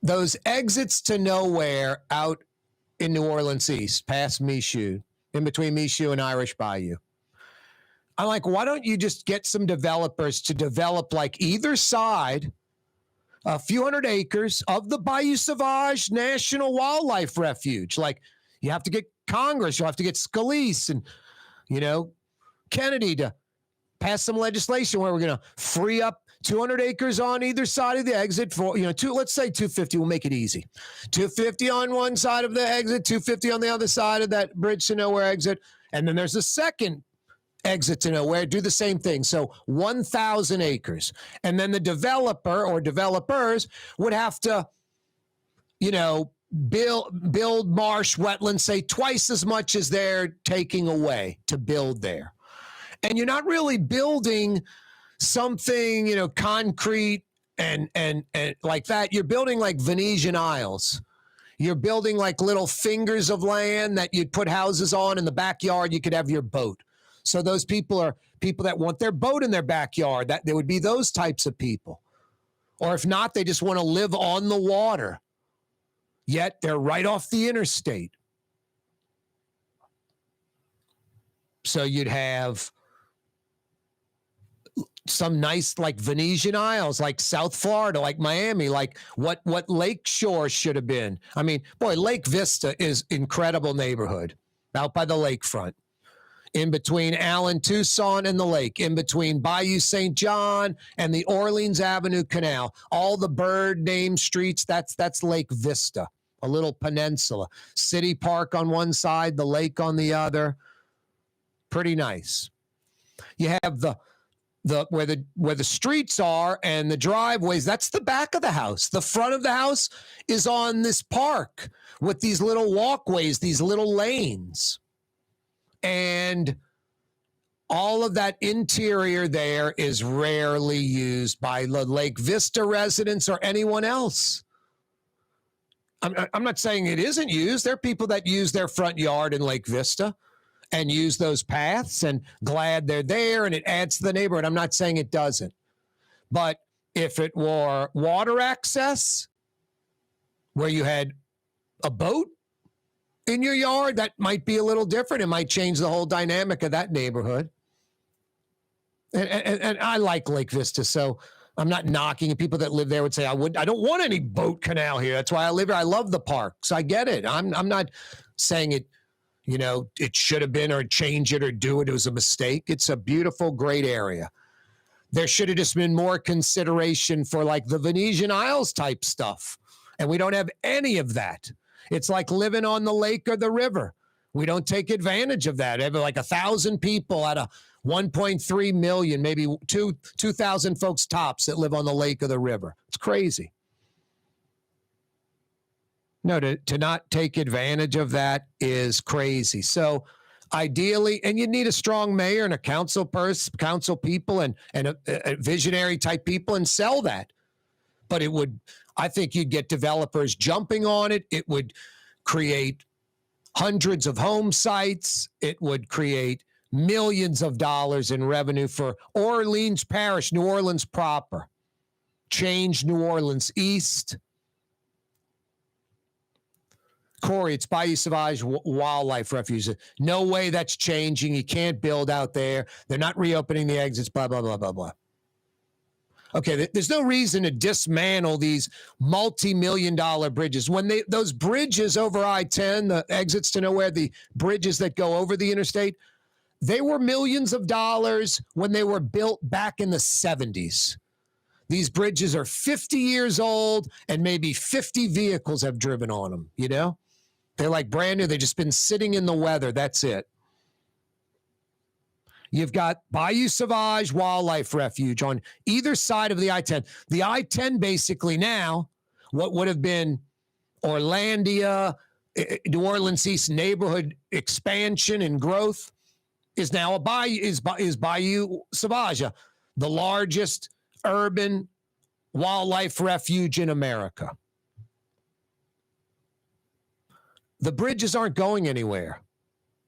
those exits to nowhere out in New Orleans East, past Michoud, in between Michoud and Irish Bayou. I'm like, why don't you just get some developers to develop like either side a few hundred acres of the Bayou Sauvage National Wildlife Refuge? Like, you have to get Congress, you have to get Scalice and, Kennedy to pass some legislation where we're going to free up 200 acres on either side of the exit for, let's say 250, we'll make it easy. 250 on one side of the exit, 250 on the other side of that bridge to nowhere exit. And then there's a second exit to nowhere, do the same thing. So 1,000 acres. And then the developer or developers would have to, build marsh wetlands, say twice as much as they're taking away to build there. And you're not really building something, concrete and like that. You're building like Venetian Isles. You're building like little fingers of land that you'd put houses on in the backyard. You could have your boat. So those people are people that want their boat in their backyard. That there would be those types of people. Or if not, they just want to live on the water. Yet they're right off the interstate. So you'd have some nice like Venetian Isles, like South Florida, like Miami, like what Lake Shore should have been. I mean, boy, Lake Vista is incredible neighborhood out by the lakefront. In between Allen, Tucson, and the lake, in between Bayou St. John and the Orleans Avenue Canal, all the bird named streets, that's Lake Vista, a little peninsula. City Park on one side, the lake on the other. Pretty nice. You have the where the streets are and the driveways, that's the back of the house. The front of the house is on this park with these little walkways, these little lanes. And all of that interior there is rarely used by the Lake Vista residents or anyone else. I'm not saying it isn't used. There are people that use their front yard in Lake Vista and use those paths and glad they're there and it adds to the neighborhood. I'm not saying it doesn't. But if it were water access, where you had a boat in your yard, that might be a little different. It might change the whole dynamic of that neighborhood. And I like Lake Vista, so I'm not knocking. People that live there would say, I don't want any boat canal here. That's why I live here. I love the parks. I get it. I'm not saying it, it should have been or change it or do it. It was a mistake. It's a beautiful, great area. There should have just been more consideration for like the Venetian Isles type stuff. And we don't have any of that. It's like living on the lake or the river. We don't take advantage of that. Every like 1,000 people out of 1.3 million, maybe 2,000 folks tops that live on the lake or the river. It's crazy. No, to not take advantage of that is crazy. So ideally, and you need a strong mayor and a council people and a visionary type people and sell that. But I think you'd get developers jumping on it. It would create hundreds of home sites. It would create millions of dollars in revenue for Orleans Parish, New Orleans proper. Change New Orleans East. Corey, it's Bayou Sauvage Wildlife Refuge. No way that's changing. You can't build out there. They're not reopening the exits, blah, blah, blah, blah, blah. Okay, there's no reason to dismantle these multi-million-dollar bridges. When those bridges over I-10, the exits to nowhere, the bridges that go over the interstate, they were millions of dollars when they were built back in the 70s. These bridges are 50 years old, and maybe 50 vehicles have driven on them, They're like brand new. They've just been sitting in the weather. That's it. You've got Bayou Sauvage Wildlife Refuge on either side of the I-10. The I-10 basically now, what would have been Orlandia, New Orleans East neighborhood expansion and growth, is now is Bayou Sauvage, the largest urban wildlife refuge in America. The bridges aren't going anywhere.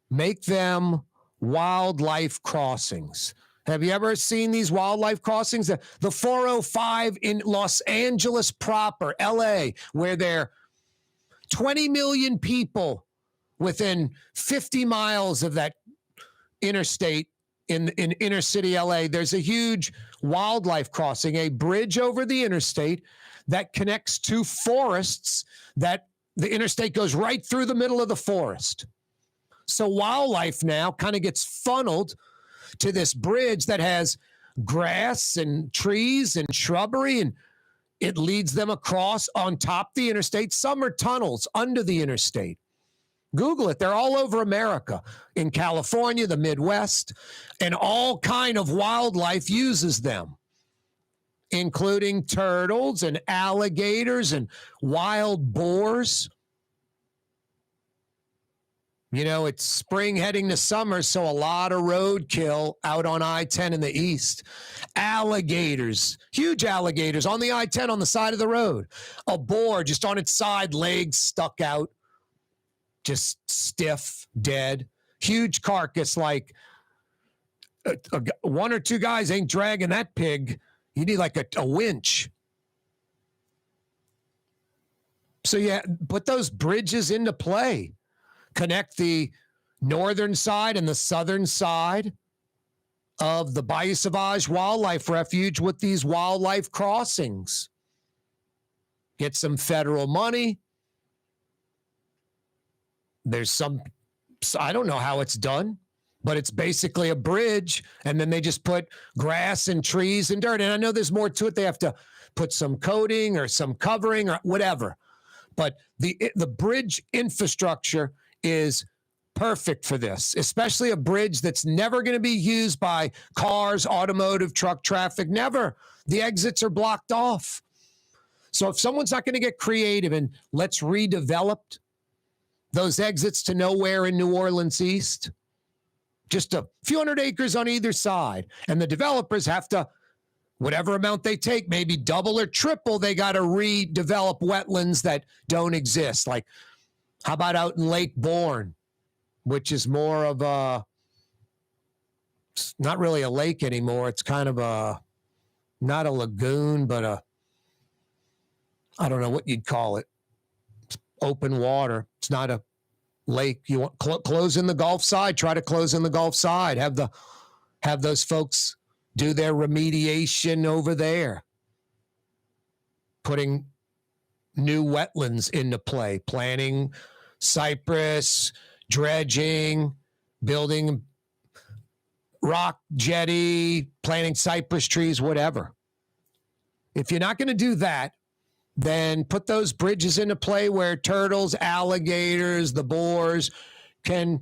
Make them wildlife crossings. Have you ever seen these wildlife crossings? The 405 in Los Angeles proper, LA, where there are 20 million people within 50 miles of that interstate in inner city LA. There's a huge wildlife crossing, a bridge over the interstate that connects two forests that the interstate goes right through the middle of the forest. So wildlife now kind of gets funneled to this bridge that has grass and trees and shrubbery, and it leads them across on top the interstate. Some are tunnels under the interstate. Google it. They're all over America, in California, the Midwest, and all kind of wildlife uses them, including turtles and alligators and wild boars. You know, it's spring heading to summer, so a lot of roadkill out on I-10 in the east. Alligators, huge alligators on the I-10 on the side of the road. A boar just on its side, legs stuck out, just stiff, dead. Huge carcass, like one or two guys ain't dragging that pig. You need like a winch. So yeah, put those bridges into play. Connect the northern side and the southern side of the Bayou Sauvage Wildlife Refuge with these wildlife crossings. Get some federal money. There's some, I don't know how it's done, but it's basically a bridge, and then they just put grass and trees and dirt. And I know there's more to it. They have to put some coating or some covering or whatever. But the bridge infrastructure is perfect for this, especially a bridge that's never going to be used by cars, automotive, truck traffic. Never. The exits are blocked off. So if someone's not going to get creative and let's redevelop those exits to nowhere in New Orleans East, just a few hundred acres on either side, and the developers have to, whatever amount they take, maybe double or triple, they got to redevelop wetlands that don't exist. Like, how about out in Lake Bourne, which is more of a, it's not really a lake anymore. It's kind of a, not a lagoon, but a, I don't know what you'd call it. It's open water. It's not a lake. You want close in the Gulf side, try to close in the Gulf side. Have those folks do their remediation over there. Putting new wetlands into play, planting cypress, dredging, building rock jetty, planting cypress trees, whatever. If you're not going to do that, then put those bridges into play where turtles, alligators, the boars can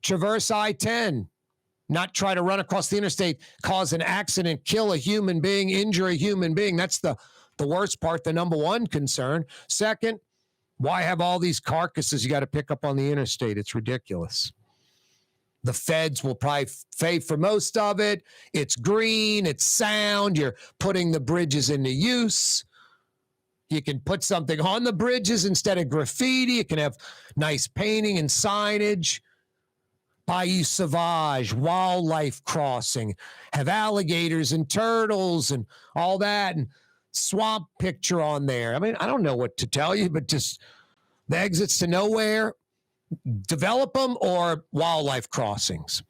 traverse I-10, not try to run across the interstate, cause an accident, kill a human being, injure a human being. That's the worst part, the number one concern. Second, why have all these carcasses you got to pick up on the interstate? It's ridiculous. The feds will probably pay for most of it. It's green, it's sound. You're putting the bridges into use. You can put something on the bridges instead of graffiti. You can have nice painting and signage. Bayou Sauvage, wildlife crossing, have alligators and turtles and all that, and swamp picture on there. I mean, I don't know what to tell you, but just the exits to nowhere, develop them, or wildlife crossings.